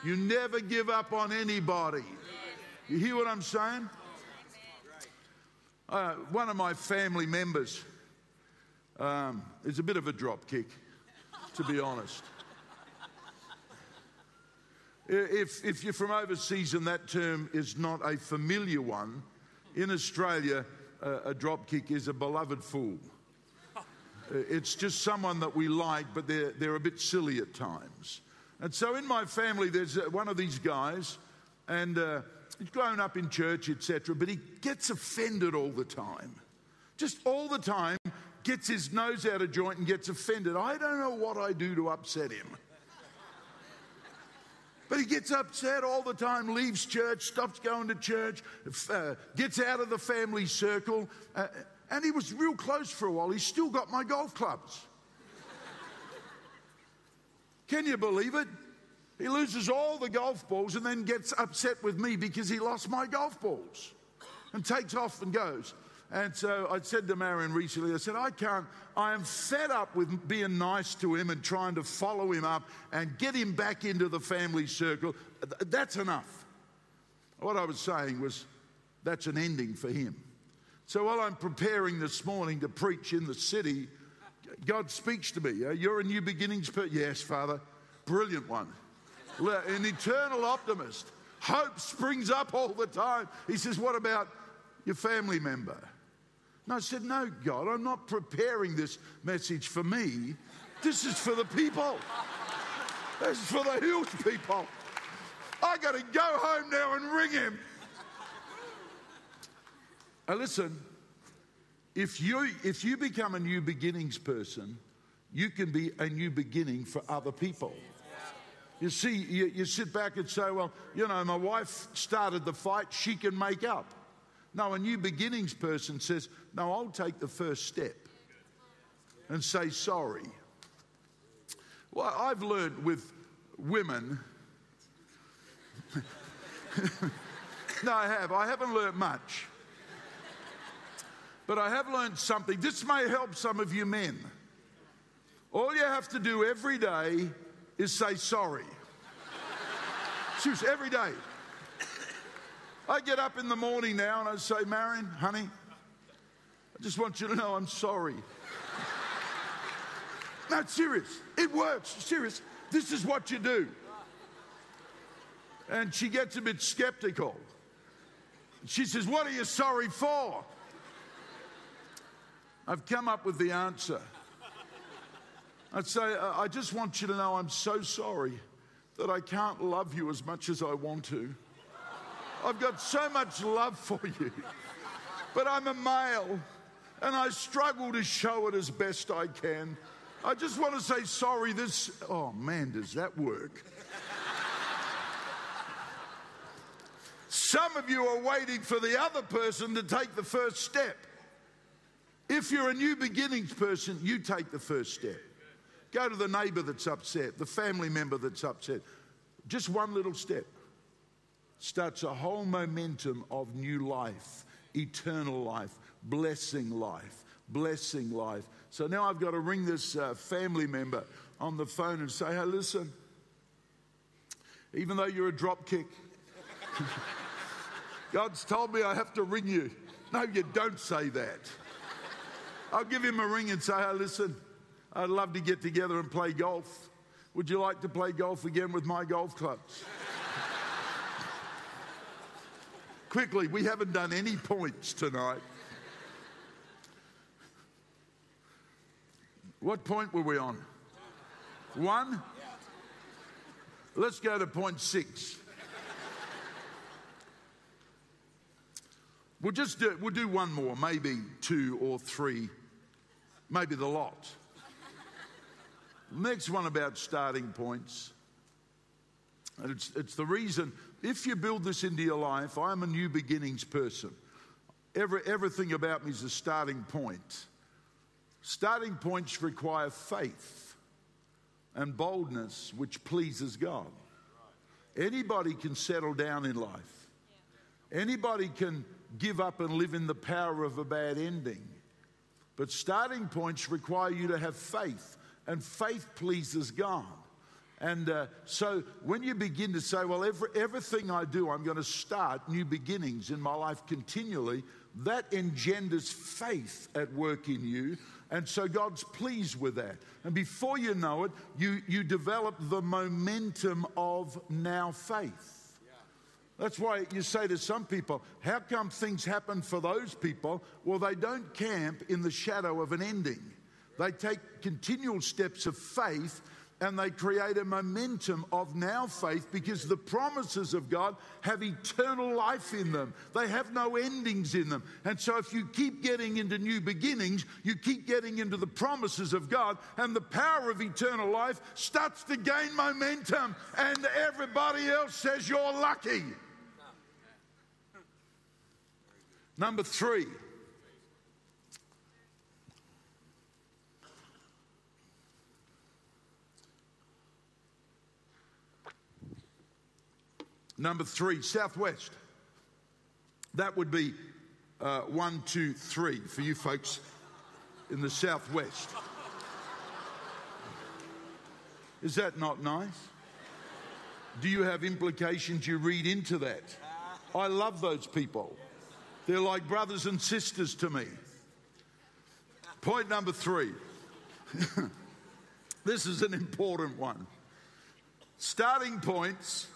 You never give up on anybody. You hear what I'm saying? One of my family members is a bit of a drop kick, to be honest. If you're from overseas and that term is not a familiar one, in Australia, a drop kick is a beloved fool. It's just someone that we like, but they're a bit silly at times. And so in my family, there's one of these guys, and he's grown up in church, etc., but he gets offended all the time. Just all the time, gets his nose out of joint and gets offended. I don't know what I do to upset him. But he gets upset all the time, leaves church, stops going to church, gets out of the family circle. And he was real close for a while. He's still got my golf clubs. Can you believe it? He loses all the golf balls and then gets upset with me because he lost my golf balls and takes off and goes. And so I said to Marion recently, I said, I am fed up with being nice to him and trying to follow him up and get him back into the family circle. That's enough. What I was saying was, that's an ending for him. So while I'm preparing this morning to preach in the city, God speaks to me. You're a new beginnings person. Yes, Father. Brilliant one. An eternal optimist. Hope springs up all the time. He says, what about your family member? And I said, no, God, I'm not preparing this message for me. This is for the people. This is for the Hills people. I got to go home now and ring him. Now listen, if you become a new beginnings person, you can be a new beginning for other people. You see, you sit back and say, well, you know, my wife started the fight, she can make up. No, a new beginnings person says, no, I'll take the first step and say sorry. Well, I've learned with women, no, I haven't learned much. But I have learned something. This may help some of you men. All you have to do every day is say sorry. Seriously, every day. I get up in the morning now and I say, Marion, honey, I just want you to know I'm sorry. No, it's serious. It works. Serious. This is what you do. And she gets a bit skeptical. She says, what are you sorry for? I've come up with the answer. I'd say, I just want you to know I'm so sorry that I can't love you as much as I want to. I've got so much love for you, but I'm a male and I struggle to show it as best I can. I just want to say sorry. Oh man, does that work? Some of you are waiting for the other person to take the first step. If you're a new beginnings person, you take the first step. Go to the neighbor that's upset, the family member that's upset. Just one little step starts a whole momentum of new life, eternal life, blessing life, blessing life. So now I've got to ring this family member on the phone and say, hey, listen, even though you're a drop kick, God's told me I have to ring you. No, you don't say that. I'll give him a ring and say, hey, listen, I'd love to get together and play golf. Would you like to play golf again with my golf clubs? Quickly, we haven't done any points tonight. What point were we on? 1? Let's go to point 6. We'll do one more, maybe 2 or 3, maybe the lot. Next one about starting points. And it's the reason, if you build this into your life, I'm a new beginnings person. Everything about me is a starting point. Starting points require faith and boldness, which pleases God. Anybody can settle down in life. Anybody can give up and live in the power of a bad ending. But starting points require you to have faith, and faith pleases God. And so when you begin to say, well, everything I do, I'm going to start new beginnings in my life continually, that engenders faith at work in you. And so God's pleased with that. And before you know it, you develop the momentum of now faith. That's why you say to some people, how come things happen for those people? Well, they don't camp in the shadow of an ending. They take continual steps of faith, and they create a momentum of now faith, because the promises of God have eternal life in them. They have no endings in them. And so if you keep getting into new beginnings, you keep getting into the promises of God, and the power of eternal life starts to gain momentum, and everybody else says you're lucky. Number 3. Number 3, Southwest. That would be 1, 2, 3 for you folks in the Southwest. Is that not nice? Do you have implications you read into that? I love those people. They're like brothers and sisters to me. Point number 3. This is an important one. Starting points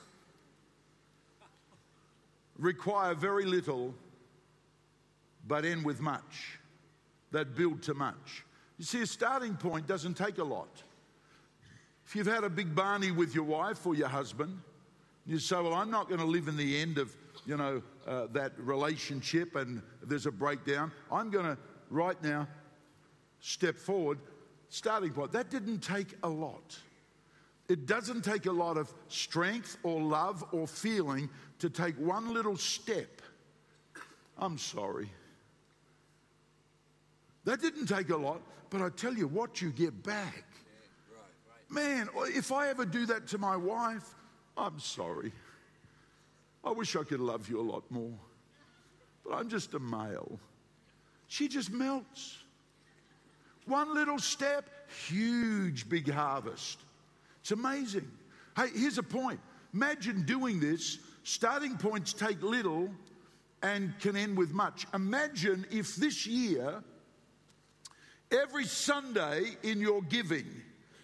require very little, but end with much. That build to much. You see, a starting point doesn't take a lot. If you've had a big barney with your wife or your husband, you say, well, I'm not going to live in the end of, that relationship, and there's a breakdown. I'm going to, right now, step forward. Starting point. That didn't take a lot. It doesn't take a lot of strength or love or feeling to take one little step. I'm sorry. That didn't take a lot, but I tell you what, you get back. Man, if I ever do that to my wife, I'm sorry. I wish I could love you a lot more, but I'm just a male. She just melts. One little step, huge big harvest. It's amazing. Hey, here's a point. Imagine doing this. Starting points take little and can end with much. Imagine if this year, every Sunday in your giving,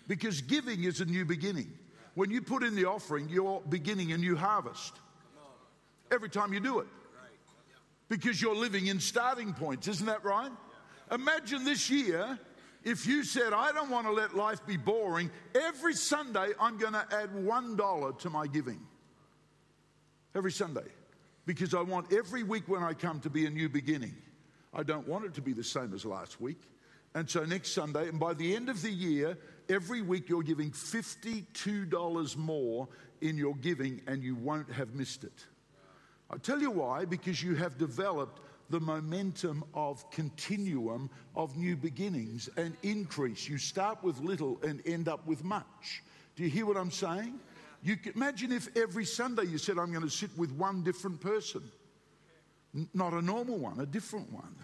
because giving is a new beginning. When you put in the offering, you're beginning a new harvest. Every time you do it. Because you're living in starting points. Isn't that right? Imagine this year, if you said, I don't want to let life be boring, every Sunday I'm going to add $1 to my giving. Every Sunday. Because I want every week when I come to be a new beginning. I don't want it to be the same as last week. And so next Sunday, and by the end of the year, every week you're giving $52 more in your giving, and you won't have missed it. I'll tell you why, because you have developed the momentum of continuum of new beginnings and increase. You start with little and end up with much. Do you hear what I'm saying? You can imagine if every Sunday you said, I'm going to sit with one different person. Not a normal one, a different one.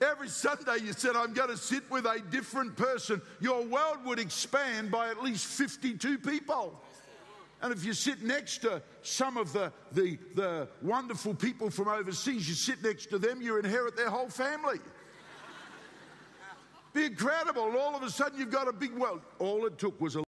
Every Sunday you said, I'm going to sit with a different person. Your world would expand by at least 52 people. And if you sit next to some of the wonderful people from overseas, you sit next to them, you inherit their whole family. Be incredible. All of a sudden you've got a big world. All it took was a